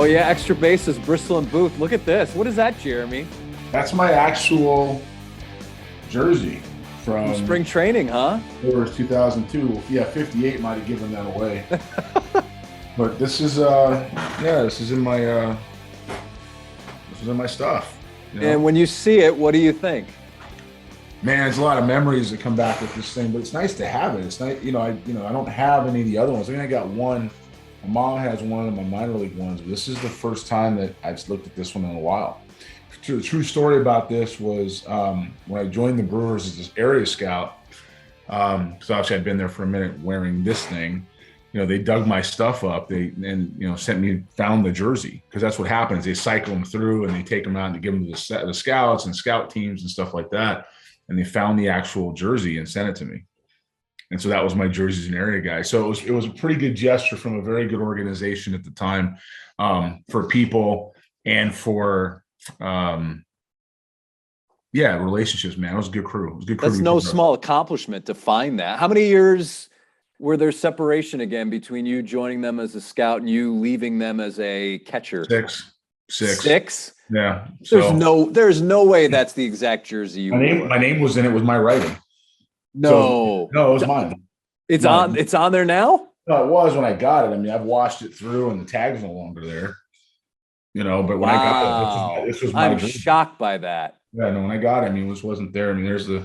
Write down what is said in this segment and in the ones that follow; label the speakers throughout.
Speaker 1: Oh, yeah, extra bases, Bristol and Booth. Look at this. What is that, Jeremy?
Speaker 2: That's my actual jersey from
Speaker 1: spring training, huh?
Speaker 2: Brewers 2002. Yeah, 58 might have given that away. But this is this is in my stuff.
Speaker 1: You know? And when you see it, what do you think?
Speaker 2: Man, there's a lot of memories that come back with this thing, but it's nice to have it. It's nice, I don't have any of the other ones. I mean, I got one. My mom has one of my minor league ones, but this is the first time that I've looked at this one in a while. The true story about this was when I joined the Brewers as this area scout. Because obviously I'd been there for a minute wearing this thing. They dug my stuff up. They found the jersey, because that's what happens. They cycle them through and they take them out and they give them to the scouts and scout teams and stuff like that. And they found the actual jersey and sent it to me. And so that was my jerseys and area guy. So it was a pretty good gesture from a very good organization at the time, for people and for relationships, man. It was a good crew. It was a good crew.
Speaker 1: That's no small accomplishment to find that. How many years were there separation again between you joining them as a scout and you leaving them as a catcher?
Speaker 2: Six. Yeah.
Speaker 1: There's no way that's the exact jersey you wore.
Speaker 2: My name was in it with my writing.
Speaker 1: No,
Speaker 2: it was mine.
Speaker 1: It's on there now?
Speaker 2: No, it was when I got it. I mean, I've washed it through and the tag's no longer there. But when I got it, this was my jersey.
Speaker 1: Shocked by that.
Speaker 2: Yeah, no, when I got it, I mean, this wasn't there. I mean, there's the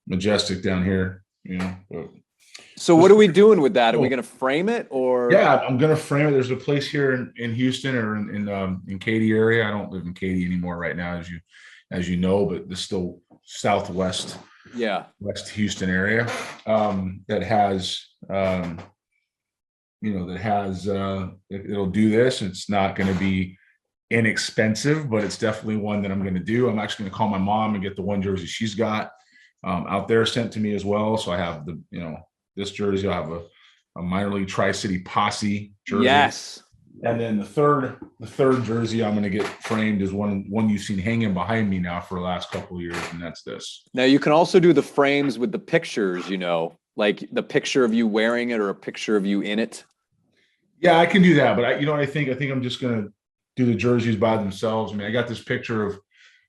Speaker 2: Majestic down here, But
Speaker 1: so what are we doing with that? Are we going to frame it or?
Speaker 2: Yeah, I'm going to frame it. There's a place here in Houston or in Katy area. I don't live in Katy anymore right now, as you know, but this is still southwest, West Houston area, that has, it'll do this. It's not going to be inexpensive, but it's definitely one that I'm going to do. I'm actually going to call my mom and get the one jersey she's got out there sent to me as well. So I have this jersey. I'll have a minor league Tri-City Posse jersey.
Speaker 1: Yes.
Speaker 2: And then the third jersey I'm going to get framed is one you've seen hanging behind me now for the last couple of years, and that's this.
Speaker 1: Now you can also do the frames with the pictures, like the picture of you wearing it or a picture of you in it.
Speaker 2: Yeah, I can do that, but I think I'm just going to do the jerseys by themselves. I mean, I got this picture of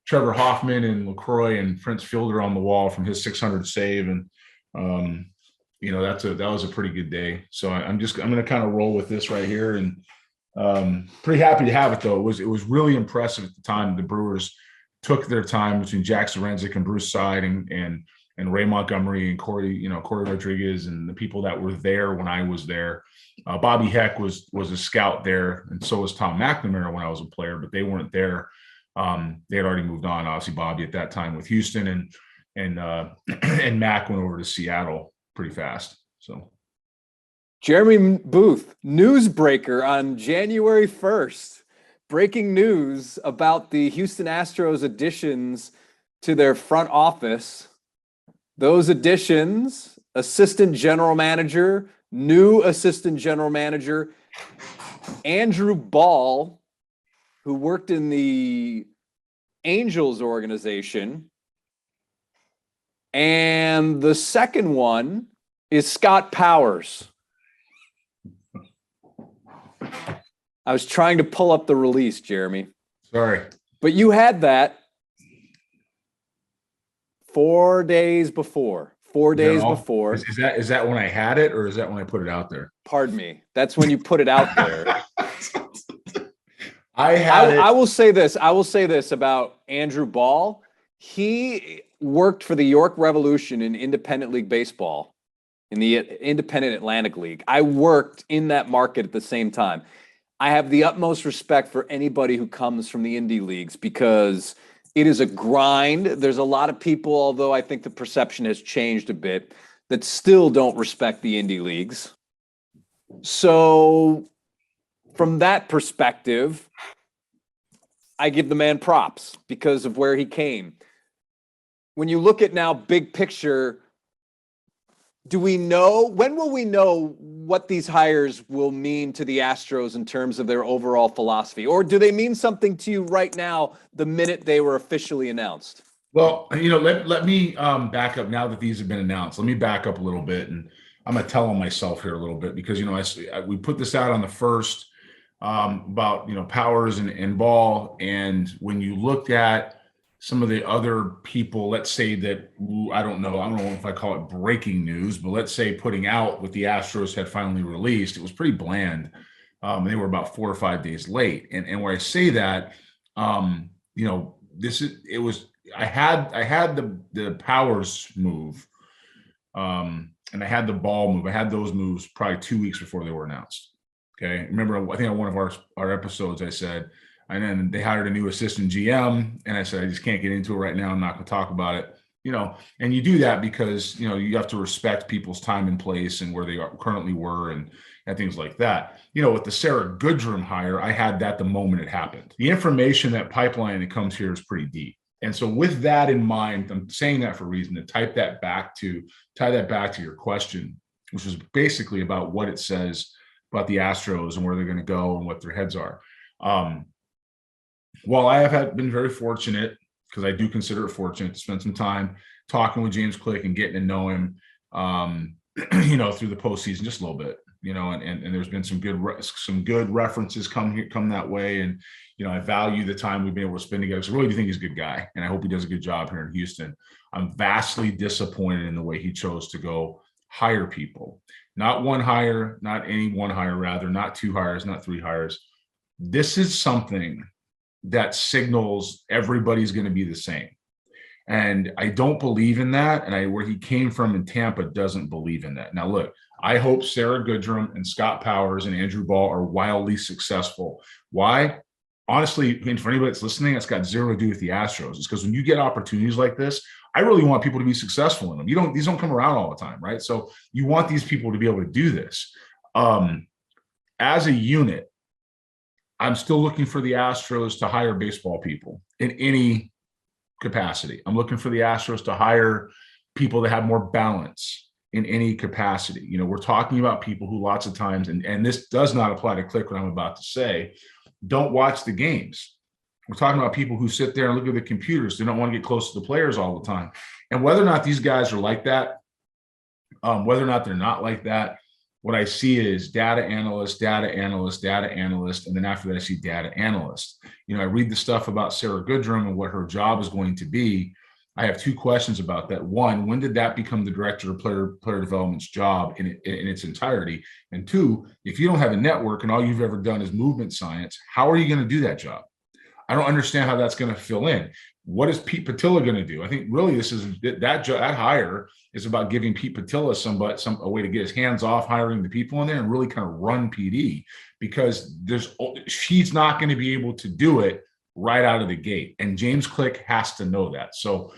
Speaker 2: Trevor Hoffman and LaCroix and Prince Fielder on the wall from his 600 save, and that was a pretty good day. So I'm going to kind of roll with this right here, and pretty happy to have it though. It was really impressive at the time. The Brewers took their time between Jack Zarenzik and Bruce Side and Ray Montgomery and Corey Rodriguez and the people that were there when I was there. Bobby Heck was a scout there, and so was Tom McNamara when I was a player, but they weren't there. They had already moved on. Obviously, Bobby at that time with Houston, and Mac went over to Seattle pretty fast. So,
Speaker 1: Jeremy Booth, newsbreaker on January 1st. Breaking news about the Houston Astros additions to their front office. Those additions: assistant general manager, new assistant general manager, Andrew Ball, who worked in the Angels organization. And the second one is Scott Powers. I was trying to pull up the release, Jeremy.
Speaker 2: Sorry.
Speaker 1: But you had that 4 days before. 4 days before.
Speaker 2: Is that when I had it, or is that when I put it out there?
Speaker 1: Pardon me. That's when you put it out there.
Speaker 2: I
Speaker 1: will say this about Andrew Ball. He worked for the York Revolution in independent league baseball, in the independent Atlantic League. I worked in that market at the same time. I have the utmost respect for anybody who comes from the indie leagues, because it is a grind. There's a lot of people, although I think the perception has changed a bit, that still don't respect the indie leagues. So from that perspective, I give the man props because of where he came. When you look at now big picture, when will we know what these hires will mean to the Astros in terms of their overall philosophy? Or do they mean something to you right now, the minute they were officially announced?
Speaker 2: Well, let me back up now that these have been announced. Let me back up a little bit, and I'm going to tell on myself here a little bit because, we put this out on the 1st. about, Powers and Ball. And when you looked at some of the other people, let's say that, I don't know if I call it breaking news, but let's say putting out what the Astros had finally released, it was pretty bland. They were about 4 or 5 days late. And where I say that, I had the Powers move, and I had the Ball move. I had those moves probably 2 weeks before they were announced. Okay. Remember, I think on one of our episodes, I said, and then they hired a new assistant GM, and I said, I just can't get into it right now. I'm not going to talk about it. And you do that because, you have to respect people's time and place and where they currently were and things like that. With the Sarah Goodrum hire, I had that the moment it happened. The information, that pipeline that comes here is pretty deep. And so with that in mind, I'm saying that for a reason to tie that back to your question, which was basically about what it says about the Astros and where they're going to go and what their heads are. While I have been very fortunate, because I do consider it fortunate, to spend some time talking with James Click and getting to know him, through the postseason just a little bit, and there's been some good references come that way. And, I value the time we've been able to spend together. So I really do think he's a good guy, and I hope he does a good job here in Houston. I'm vastly disappointed in the way he chose to go hire people. Not one hire, not any one hire, rather, not 2 hires, not 3 hires. This is something that signals everybody's going to be the same. And I don't believe in that. And where he came from in Tampa doesn't believe in that. Now, look, I hope Sarah Goodrum and Scott Powers and Andrew Ball are wildly successful. Why? Honestly, for anybody that's listening, that's got zero to do with the Astros. It's because when you get opportunities like this, I really want people to be successful in them. These don't come around all the time, right? So you want these people to be able to do this. As a unit, I'm still looking for the Astros to hire baseball people in any capacity. I'm looking for the Astros to hire people that have more balance in any capacity. We're talking about people who lots of times, and this does not apply to Click, what I'm about to say, don't watch the games. We're talking about people who sit there and look at the computers. They don't want to get close to the players all the time. And whether or not these guys are like that, whether or not they're not like that, what I see is data analyst, and then after that, I see data analyst. I read the stuff about Sarah Goodrum and what her job is going to be. I have 2 questions about that. One, when did that become the director of player development's job in its entirety? And 2, if you don't have a network and all you've ever done is movement science, how are you going to do that job? I don't understand how that's going to fill in. What is Pete Putila going to do? I think really that hire is about giving Pete Putila a way to get his hands off hiring the people in there and really kind of run PD, because she's not going to be able to do it right out of the gate. And James Click has to know that. So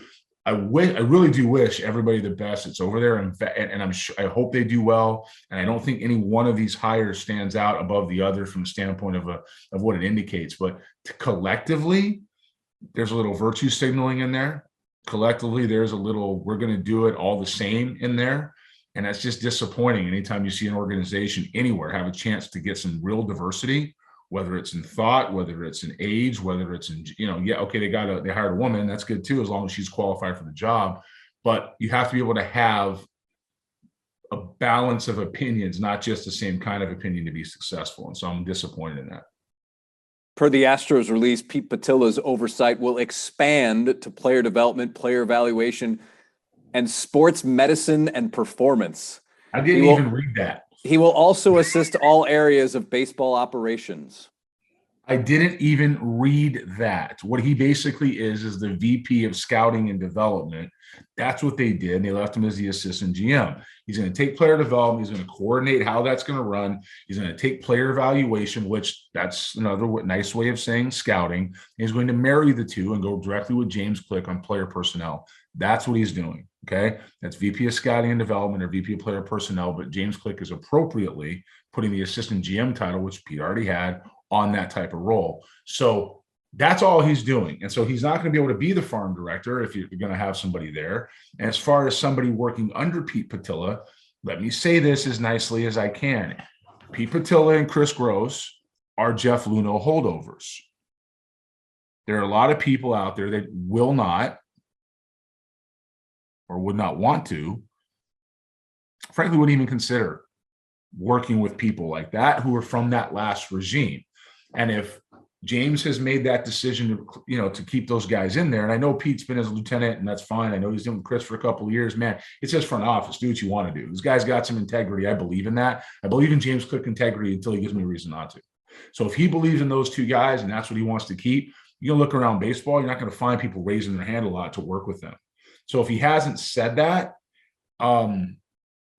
Speaker 2: I really do wish everybody the best. It's over there, and I hope they do well. And I don't think any one of these hires stands out above the other from the standpoint of what it indicates. But collectively, there's a little virtue signaling in there. Collectively, there's a little, we're going to do it all the same in there. And that's just disappointing. Anytime you see an organization anywhere have a chance to get some real diversity, whether it's in thought, whether it's in age, whether it's in, they hired a woman. That's good too, as long as she's qualified for the job. But you have to be able to have a balance of opinions, not just the same kind of opinion to be successful. And so I'm disappointed in that.
Speaker 1: Per the Astros release, Pete Putila's oversight will expand to player development, player evaluation, and sports medicine and performance.
Speaker 2: I didn't even read that.
Speaker 1: He will also assist all areas of baseball operations.
Speaker 2: I didn't even read that. What he basically is the VP of scouting and development. That's what they did. And they left him as the assistant GM. He's going to take player development. He's going to coordinate how that's going to run. He's going to take player evaluation, which that's another nice way of saying scouting. He's going to marry the two and go directly with James Click on player personnel. That's what he's doing. Okay. That's VP of scouting and development or VP of player personnel. But James Click is appropriately putting the assistant GM title, which Pete already had, on that type of role. So that's all he's doing. And so he's not going to be able to be the farm director if you're going to have somebody there. And as far as somebody working under Pete Putila, let me say this as nicely as I can. Pete Putila and Chris Gross are Jeff Luhnow holdovers. There are a lot of people out there that will not or would not want to, frankly, wouldn't even consider working with people like that who are from that last regime. And if James has made that decision to keep those guys in there, and I know Pete's been as a lieutenant, and that's fine. I know he's doing Chris for a couple of years. Man, it's his front office. Do what you want to do. This guy's got some integrity. I believe in that. I believe in James Cook integrity until he gives me a reason not to. So if he believes in those two guys and that's what he wants to keep, you look around baseball, you're not going to find people raising their hand a lot to work with them. So if he hasn't said that,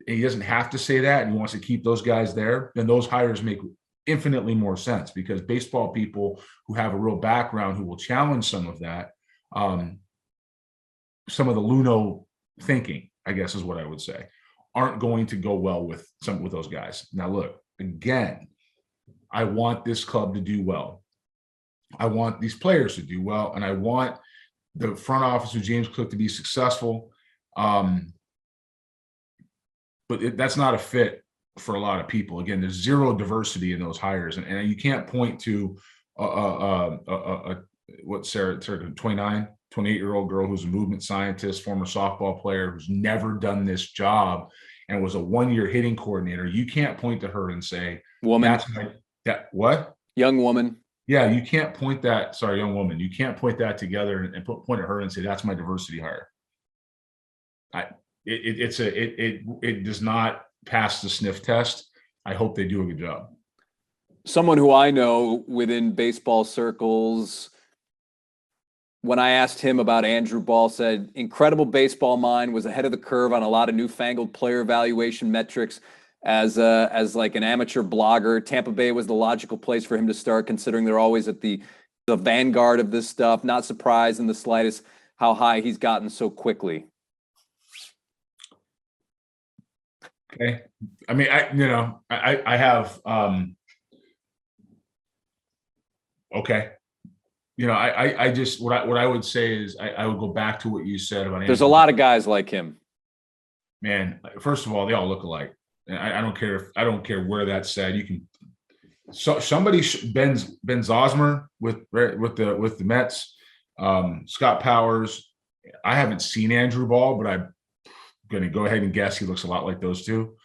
Speaker 2: he doesn't have to say that, and he wants to keep those guys there, then those hires make infinitely more sense, because baseball people who have a real background, who will challenge some of that, some of the Luno thinking, I guess is what I would say, aren't going to go well with those guys. Now, look, again, I want this club to do well. I want these players to do well, and I want the front office of James Cook to be successful. But that's not a fit for a lot of people. Again, there's zero diversity in those hires, and you can't point to Sarah, 28-year-old girl who's a movement scientist, former softball player, who's never done this job and was a one-year hitting coordinator. You can't point to her and say,
Speaker 1: woman,
Speaker 2: what?
Speaker 1: Young woman.
Speaker 2: Yeah, you can't point that. Sorry, young woman. You can't point that together and point at her and say that's my diversity hire. It does not pass the sniff test. I hope they do a good job.
Speaker 1: Someone who I know within baseball circles, when I asked him about Andrew Ball, said incredible baseball mind, was ahead of the curve on a lot of newfangled player evaluation metrics. As like an amateur blogger, Tampa Bay was the logical place for him to start, considering they're always at the vanguard of this stuff. Not surprised in the slightest how high he's gotten so quickly.
Speaker 2: Okay. I mean, I have, okay. I just, what I would say is I would go back to what you said about
Speaker 1: There's a lot of guys like him.
Speaker 2: Man, first of all, they all look alike. I don't care where that's said. You can, somebody, Ben Zosmer with the Mets, Scott Powers. I haven't seen Andrew Ball, but I'm going to go ahead and guess he looks a lot like those two.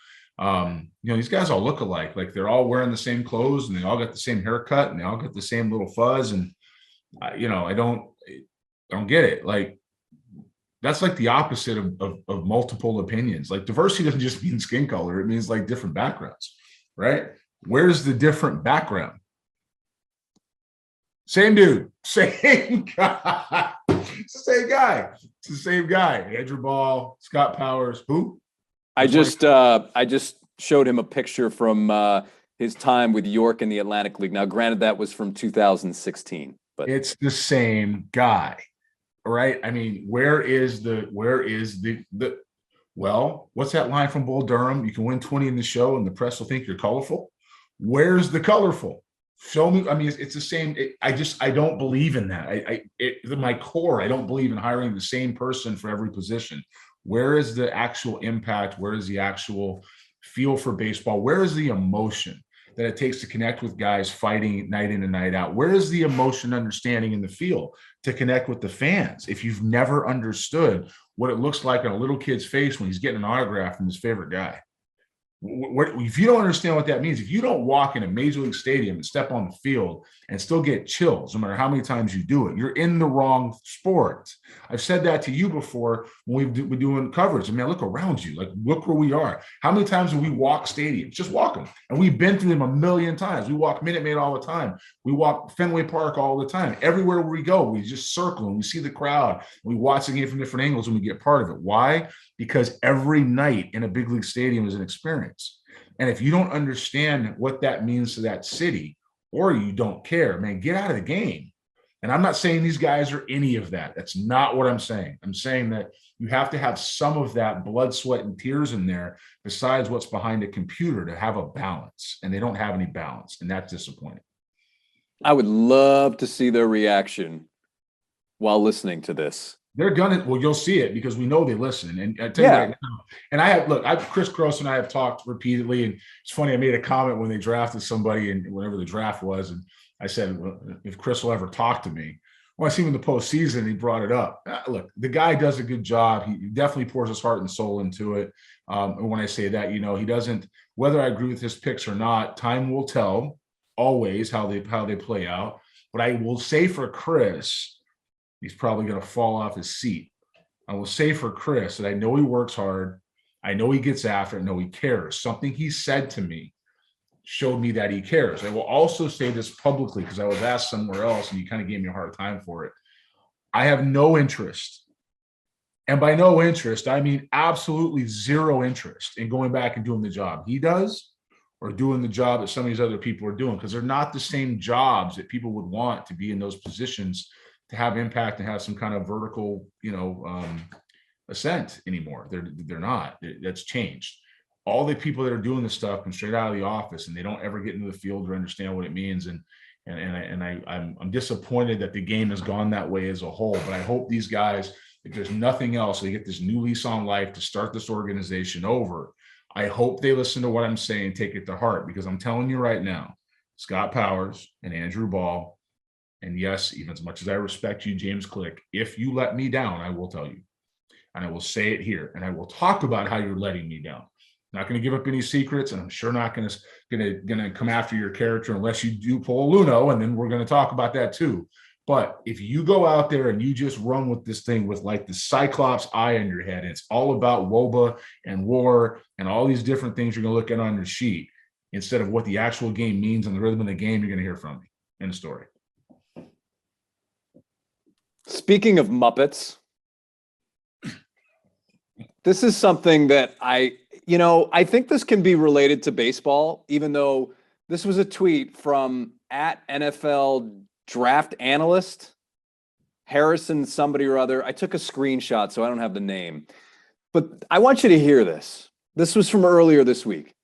Speaker 2: These guys all look alike. Like they're all wearing the same clothes, and they all got the same haircut, and they all got the same little fuzz. And I don't get it. Like, that's like the opposite of multiple opinions. Like, diversity doesn't just mean skin color. It means like different backgrounds, right? Where's the different background? Same dude, same guy. It's the same guy. It's the same guy. Andrew Ball, Scott Powers. Who?
Speaker 1: I just showed him a picture from his time with York in the Atlantic League. Now, granted, that was from 2016, but
Speaker 2: it's the same guy. Right. I mean, where's the what's that line from Bull Durham? You can win 20 in the show and the press will think you're colorful. Where's the colorful? Show me. I mean, it's the same. I don't believe in that. In my core, I don't believe in hiring the same person for every position. Where is the actual impact? Where is the actual feel for baseball? Where is the emotion that it takes to connect with guys fighting night in and night out? Where is the emotion understanding in the field to connect with the fans? If you've never understood what it looks like on a little kid's face when he's getting an autograph from his favorite guy, if you don't understand what that means, if you don't walk in a major league stadium and step on the field and still get chills, no matter how many times you do it, you're in the wrong sport. I've said that to you before when we've been doing coverage. I mean, look around you, like look where we are. How many times do we walk stadiums? Just walk them. And we've been through them a million times. We walk Minute Maid all the time. We walk Fenway Park all the time. Everywhere we go, we just circle and we see the crowd. We watch the game from different angles and we get part of it. Why? Because every night in a big league stadium is an experience. And if you don't understand what that means to that city, or you don't care, man, get out of the game. And I'm not saying these guys are any of that. That's not what I'm saying. I'm saying that you have to have some of that blood, sweat, and tears in there besides what's behind a computer to have a balance. And they don't have any balance. And that's disappointing.
Speaker 1: I would love to see their reaction while listening to this.
Speaker 2: They're gonna, well, you'll see it because we know they listen. And I tell you right now, and Chris Gross and I have talked repeatedly, and it's funny, I made a comment when they drafted somebody and whenever the draft was, and I said, well, if Chris will ever talk to me, well, I see him in the postseason, he brought it up. Look, the guy does a good job. He definitely pours his heart and soul into it. And when I say that, he doesn't, whether I agree with his picks or not, time will tell. always how they play out. But I will say for Chris, he's probably going to fall off his seat. I will say for Chris that I know he works hard. I know he gets after it. I know he cares. Something he said to me showed me that he cares. I will also say this publicly because I was asked somewhere else and you kind of gave me a hard time for it. I have no interest. And by no interest, I mean absolutely zero interest in going back and doing the job he does or doing the job that some of these other people are doing, because they're not the same jobs that people would want to be in those positions to have impact and have some kind of vertical, ascent anymore. They're not. That's changed. All the people that are doing this stuff come straight out of the office and they don't ever get into the field or understand what it means. And I'm disappointed that the game has gone that way as a whole. But I hope these guys, if there's nothing else, they get this new lease on life to start this organization over. I hope they listen to what I'm saying, take it to heart, because I'm telling you right now, Scott Powers and Andrew Ball, and yes, even as much as I respect you, James Click, if you let me down, I will tell you. And I will say it here, and I will talk about how you're letting me down. Not going to give up any secrets, and I'm sure not going to come after your character unless you do pull a Luno, and then we're going to talk about that too. But if you go out there and you just run with this thing with like the Cyclops eye on your head, and it's all about WOBA and war and all these different things you're going to look at on your sheet, instead of what the actual game means and the rhythm of the game, you're going to hear from me. End of story.
Speaker 1: Speaking of Muppets, this is something that I think this can be related to baseball, even though this was a tweet from @NFL draft analyst Harrison somebody or other. I took a screenshot, so I don't have the name. But I want you to hear this. This was from earlier this week.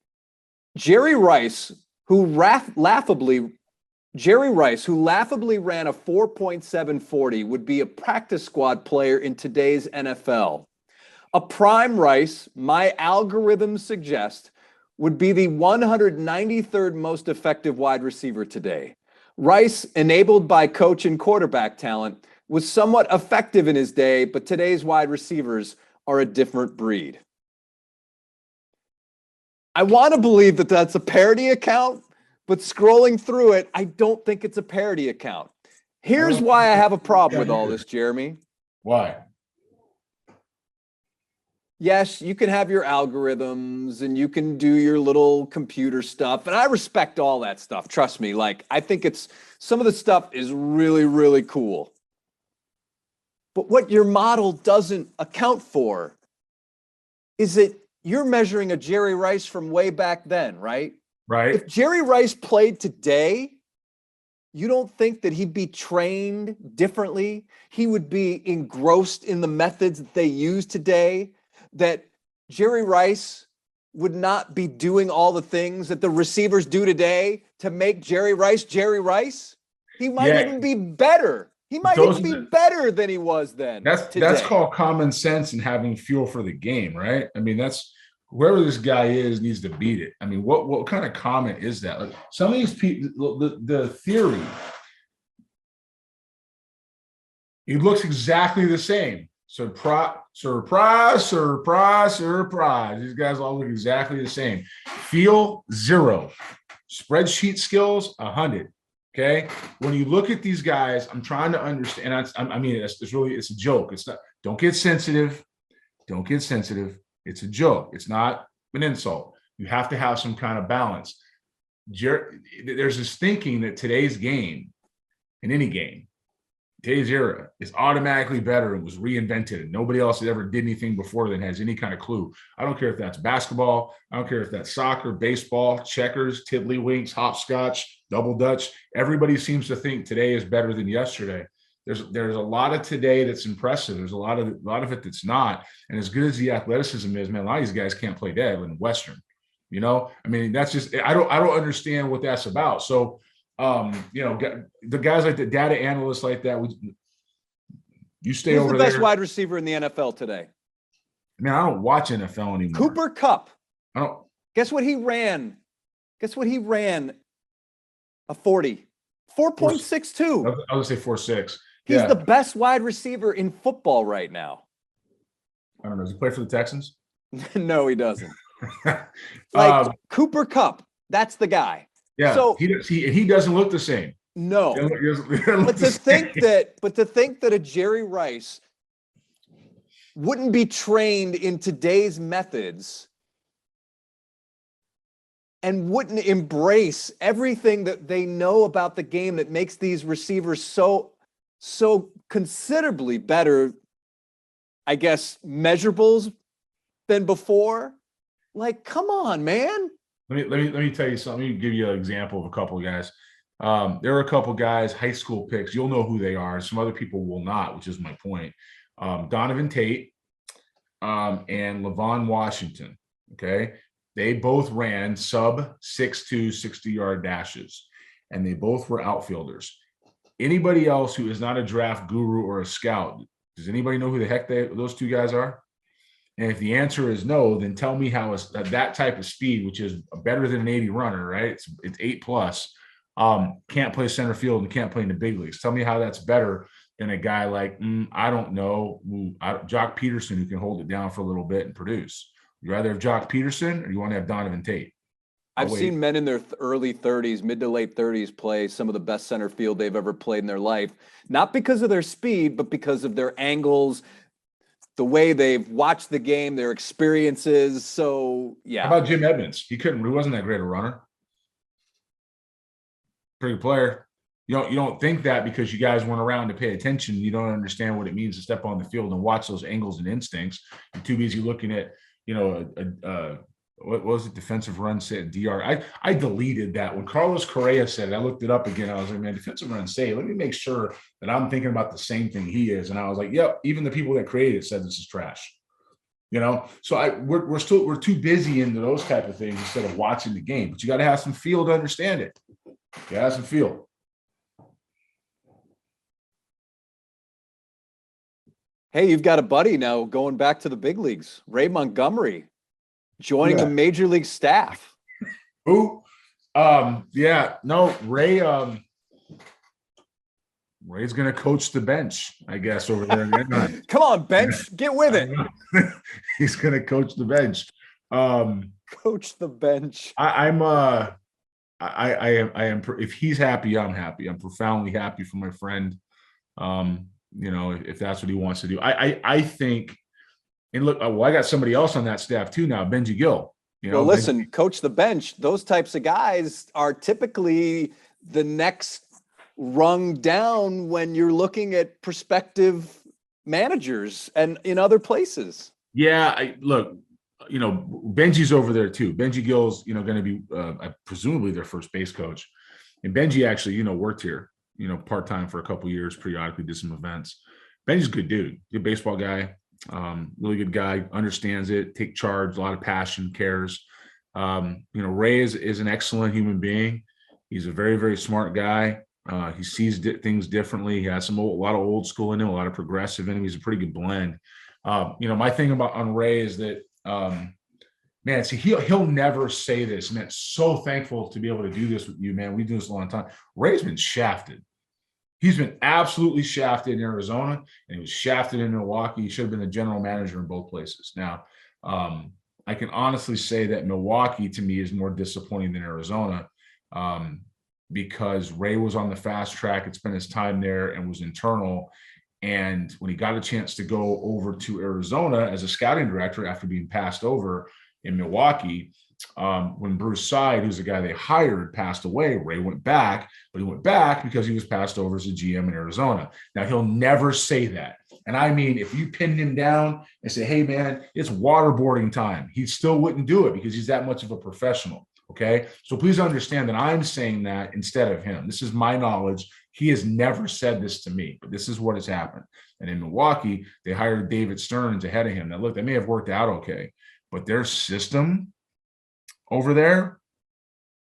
Speaker 1: Jerry Rice, who laughably ran a 4.740, would be a practice squad player in today's NFL. A prime Rice, my algorithms suggest, would be the 193rd most effective wide receiver today. Rice, enabled by coach and quarterback talent, was somewhat effective in his day, but today's wide receivers are a different breed. I want to believe that that's a parody account, but scrolling through it, I don't think it's a parody account. Here's why I have a problem with all this, Jeremy.
Speaker 2: Why?
Speaker 1: Yes, you can have your algorithms and you can do your little computer stuff. And I respect all that stuff. Trust me. I think some of the stuff is really, really cool. But what your model doesn't account for is that you're measuring a Jerry Rice from way back then, right?
Speaker 2: Right.
Speaker 1: If Jerry Rice played today, you don't think that he'd be trained differently? He would be engrossed in the methods that they use today? That Jerry Rice would not be doing all the things that the receivers do today to make Jerry Rice Jerry Rice? He might even be better. He might even be better than he was then.
Speaker 2: That's called common sense and having fuel for the game, right? I mean, that's whoever this guy is needs to beat it. I mean, what kind of comment is that? Like, some of these people, the theory, he looks exactly the same. Surprise, surprise, surprise, surprise. These guys all look exactly the same. Feel 0. Spreadsheet skills 100. Okay. When you look at these guys, I'm trying to understand. It's a joke. It's not, don't get sensitive. Don't get sensitive. It's a joke. It's not an insult. You have to have some kind of balance. There's this thinking that today's game, in any game, today's era is automatically better and was reinvented and nobody else that ever did anything before then has any kind of clue. I don't care if that's basketball. I don't care if that's soccer, baseball, checkers, tiddlywinks, hopscotch, double dutch. Everybody seems to think today is better than yesterday. There's a lot of today that's impressive. There's a lot of it that's not. And as good as the athleticism is, man, a lot of these guys can't play dead in Western. I mean, that's just I don't understand what that's about. So the guys like the data analysts like that, you stay over there. Who's
Speaker 1: the best wide receiver in the NFL today?
Speaker 2: Man, I don't watch NFL anymore.
Speaker 1: Cooper Kupp.
Speaker 2: I don't.
Speaker 1: Guess what he ran? A 40. 4.62.
Speaker 2: I was going to say 4.6.
Speaker 1: He's the best wide receiver in football right now.
Speaker 2: I don't know. Does he play for the Texans?
Speaker 1: No, he doesn't. Cooper Kupp. That's the guy.
Speaker 2: Yeah,
Speaker 1: So
Speaker 2: he doesn't look the same.
Speaker 1: no, but to think that a Jerry Rice wouldn't be trained in today's methods and wouldn't embrace everything that they know about the game that makes these receivers so considerably better, I guess, measurables than before. Like, come on, man.
Speaker 2: Let me tell you something. Let me give you an example of a couple of guys. There are a couple of guys, high school picks. You'll know who they are. Some other people will not, which is my point. Donovan Tate and Levon Washington. Okay. They both ran sub 6'2", 60-yard dashes, and they both were outfielders. Anybody else who is not a draft guru or a scout, does anybody know who the heck those two guys are? And if the answer is no, then tell me how that type of speed, which is better than an 80 runner, right? It's 8+, can't play center field and can't play in the big leagues. Tell me how that's better than a guy like, I don't know, Jock Peterson, who can hold it down for a little bit and produce. You rather have Jock Peterson or you want to have Donovan Tate?
Speaker 1: I've seen men in their early 30s, mid to late 30s, play some of the best center field they've ever played in their life, not because of their speed, but because of their angles, the way they've watched the game, their experiences. So, yeah.
Speaker 2: How about Jim Edmonds? He wasn't that great a runner. Pretty good player. You don't think that because you guys weren't around to pay attention. You don't understand what it means to step on the field and watch those angles and instincts. You're too busy looking at, what was it? Defensive run set, DR. I deleted that. When Carlos Correa said it, I looked it up again. I was like, man, defensive run save. Let me make sure that I'm thinking about the same thing he is. And I was like, yep, even the people that created it said this is trash. So we're too busy into those type of things instead of watching the game. But you got to have some feel to understand it. You got to have some feel.
Speaker 1: Hey, you've got a buddy now going back to the big leagues, Ray Montgomery, joining the major league staff.
Speaker 2: Who? Ray. Ray's going to coach the bench, I guess, over there.
Speaker 1: Come on, bench, get with it.
Speaker 2: He's going to coach the bench.
Speaker 1: Coach the bench.
Speaker 2: I am. If he's happy, I'm happy. I'm profoundly happy for my friend. If that's what he wants to do. I think, and look, I got somebody else on that staff too now, Benji Gill.
Speaker 1: Well, listen, coach the bench. Those types of guys are typically the next rung down when you're looking at prospective managers and in other places.
Speaker 2: Yeah, Benji's over there too. Benji Gill's, going to be presumably their first base coach, and Benji actually, worked here. Part-time for a couple of years, periodically did some events. Benji's a good dude, good baseball guy, really good guy, understands it, take charge, a lot of passion, cares. Ray is an excellent human being. He's a very, very smart guy. He sees things differently. He has a lot of old school in him, a lot of progressive in him. He's a pretty good blend. My thing on Ray is that, man, see, he'll never say this. Man, so thankful to be able to do this with you, man. We do this a long time. Ray's been shafted. He's been absolutely shafted in Arizona, and he was shafted in Milwaukee. He should have been the general manager in both places. Now, I can honestly say that Milwaukee, to me, is more disappointing than Arizona because Ray was on the fast track. Had spent his time there and was internal. And when he got a chance to go over to Arizona as a scouting director after being passed over in Milwaukee, when Bruce Side, who's the guy they hired, passed away, Ray went back, but he went back because he was passed over as a GM in Arizona. Now, he'll never say that. And I mean, if you pinned him down and say, hey, man, it's waterboarding time, he still wouldn't do it because he's that much of a professional. Okay. So please understand that I'm saying that instead of him. This is my knowledge. He has never said this to me, but this is what has happened. And in Milwaukee, they hired David Stearns ahead of him. Now, look, they may have worked out okay, but their system over there.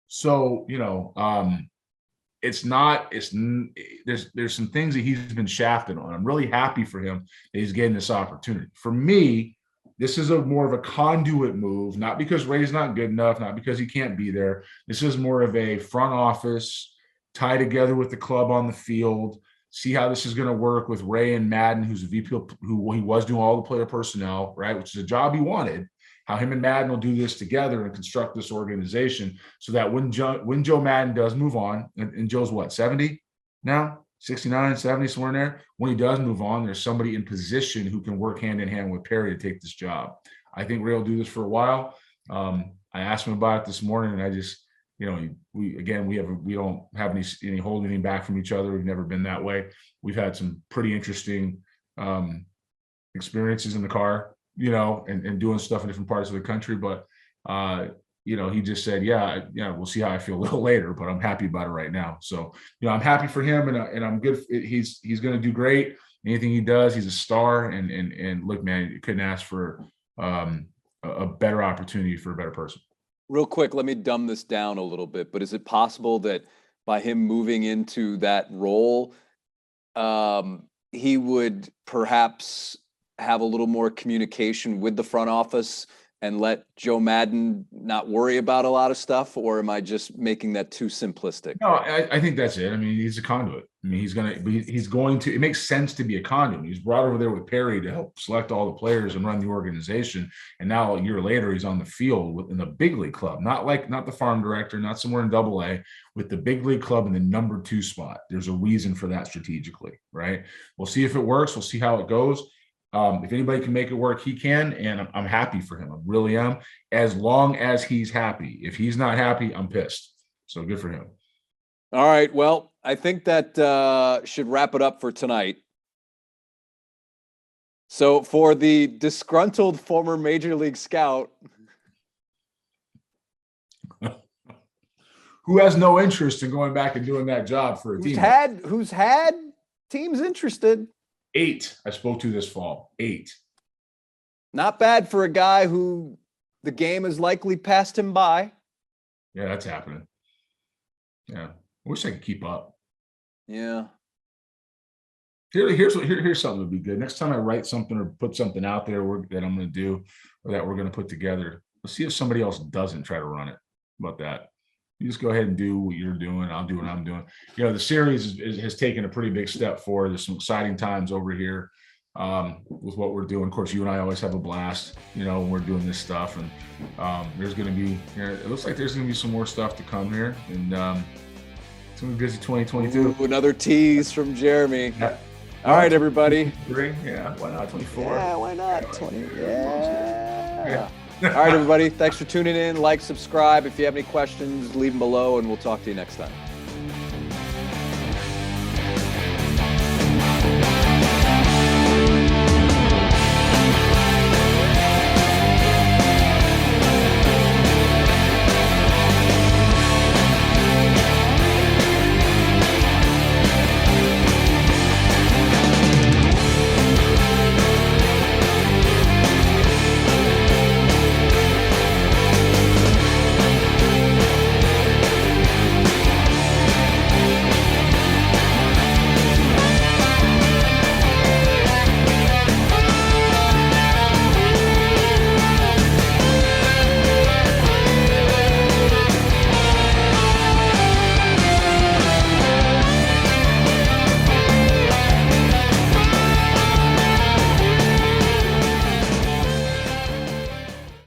Speaker 2: So, there's some things that he's been shafted on. I'm really happy for him that he's getting this opportunity. For me, this is more of a conduit move, not because Ray's not good enough, not because he can't be there. This is more of a front office, tie together with the club on the field, see how this is going to work with Ray and Madden, who's a VP, who he was doing all the player personnel, right, which is a job he wanted. how him and Madden will do this together and construct this organization so that when Joe Madden does move on, and Joe's what, 70 now? 69, 70, somewhere in there. When he does move on, there's somebody in position who can work hand in hand with Perry to take this job. I think Ray will do this for a while. I asked him about it this morning, and I just, we don't have any holding anything back from each other. We've never been that way. We've had some pretty interesting experiences in the car, and doing stuff in different parts of the country. But he just said, yeah, we'll see how I feel a little later, but I'm happy about it right now. So, I'm happy for him, and I'm good. He's going to do great. Anything he does, he's a star. And look, man, you couldn't ask for a better opportunity for a better person.
Speaker 1: Real quick, let me dumb this down a little bit, but is it possible that by him moving into that role, he would perhaps have a little more communication with the front office and let Joe Madden not worry about a lot of stuff? Or am I just making that too simplistic?
Speaker 2: No, I think that's it. I mean, he's a conduit. I mean, he's going to, it makes sense to be a conduit. He's brought over there with Perry to help select all the players and run the organization. And now a year later, he's on the field in the big league club, not the farm director, not somewhere in AA, with the big league club in the number 2 spot. There's a reason for that strategically, right? We'll see if it works. We'll see how it goes. If anybody can make it work, he can, and I'm happy for him. I really am, as long as he's happy. If he's not happy, I'm pissed. So good for him.
Speaker 1: All right. Well, I think that should wrap it up for tonight. So for the disgruntled former Major League scout
Speaker 2: who has no interest in going back and doing that job for a team,
Speaker 1: who's had teams interested.
Speaker 2: 8 I spoke to this fall. 8.
Speaker 1: Not bad for a guy who the game has likely passed him by.
Speaker 2: Yeah, that's happening. Yeah. I wish I could keep up.
Speaker 1: Yeah.
Speaker 2: Here's something that would be good. Next time I write something or put something out there that I'm going to do or that we're going to put together, let's see if somebody else doesn't try to run it. How about that? You just go ahead and do what you're doing. I'll do what I'm doing. The series has taken a pretty big step forward. There's some exciting times over here with what we're doing. Of course, you and I always have a blast, when we're doing this stuff. And there's going to be, it looks like there's going to be some more stuff to come here. And it's going to be busy 2022.
Speaker 1: Ooh, another tease from Jeremy.
Speaker 2: Yeah.
Speaker 1: All right, everybody.
Speaker 2: Yeah, why not 24?
Speaker 1: Yeah, why not 20? Yeah. All right, everybody. Thanks for tuning in. Like, subscribe. If you have any questions, leave them below, and we'll talk to you next time.